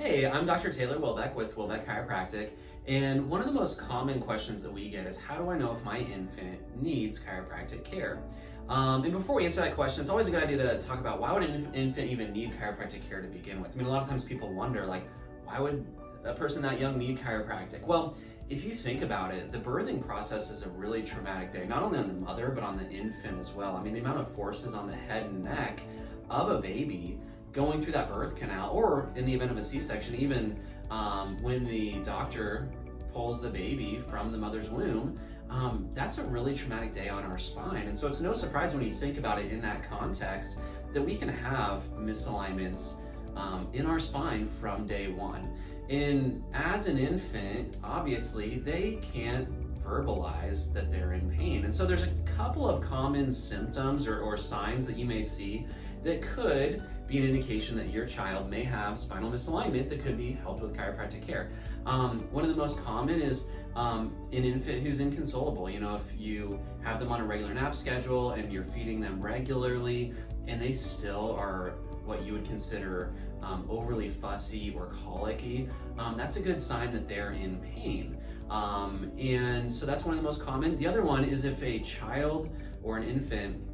Hey, I'm Dr. Taylor Wilbeck with Wilbeck Chiropractic, and one of the most common questions that we get is how do I know if my infant needs chiropractic care? And before we answer that question, it's always a good idea to talk about why would an infant even need chiropractic care to begin with? I mean, a lot of times people wonder, like, why would a person that young need chiropractic? Well, if you think about it, the birthing process is a really traumatic day, not only on the mother, but on the infant as well. I mean, the amount of forces on the head and neck of a baby going through that birth canal, or in the event of a C-section, even when the doctor pulls the baby from the mother's womb, that's a really traumatic day on our spine. And so it's no surprise when you think about it in that context that we can have misalignments in our spine from day one. And as an infant, obviously, they can't verbalize that they're in pain. And so there's a couple of common symptoms or signs that you may see that could be an indication that your child may have spinal misalignment that could be helped with chiropractic care. One of the most common is an infant who's inconsolable. You know, if you have them on a regular nap schedule and you're feeding them regularly and they still are what you would consider overly fussy or colicky, that's a good sign that they're in pain. And so that's one of the most common. The other one is if a child or an infant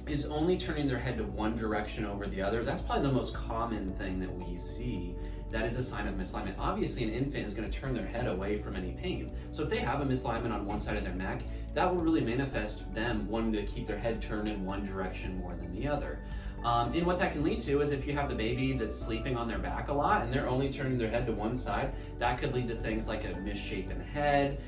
is only turning their head to one direction over the other. That's probably the most common thing that we see that is a sign of misalignment. Obviously, an infant is going to turn their head away from any pain. So if they have a misalignment on one side of their neck, that will really manifest them wanting to keep their head turned in one direction more than the other. And what that can lead to is if you have the baby that's sleeping on their back a lot and they're only turning their head to one side, that could lead to things like a misshapen head.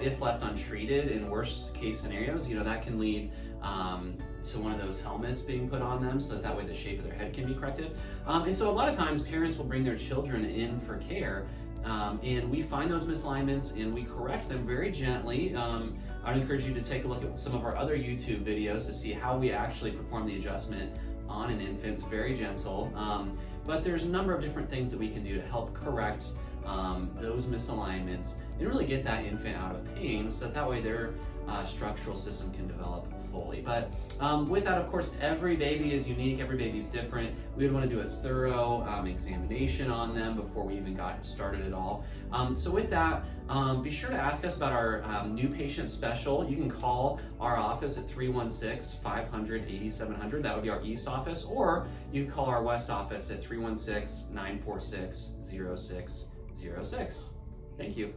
If left untreated, in worst case scenarios, that can lead to one of those helmets being put on them so that way the shape of their head can be corrected. And so a lot of times parents will bring their children in for care, and we find those misalignments and we correct them very gently. I'd encourage you to take a look at some of our other YouTube videos to see how we actually perform the adjustment on an infant. It's very gentle, but there's a number of different things that we can do to help correct those misalignments and really get that infant out of pain so that way their structural system can develop fully. But with that, of course, every baby is unique, every baby is different. We would want to do a thorough examination on them before we even got started at all. So with that, be sure to ask us about our new patient special. You can call our office at 316-500-8700. That would be our East office, or you can call our West office at 316-946-0606. Thank you.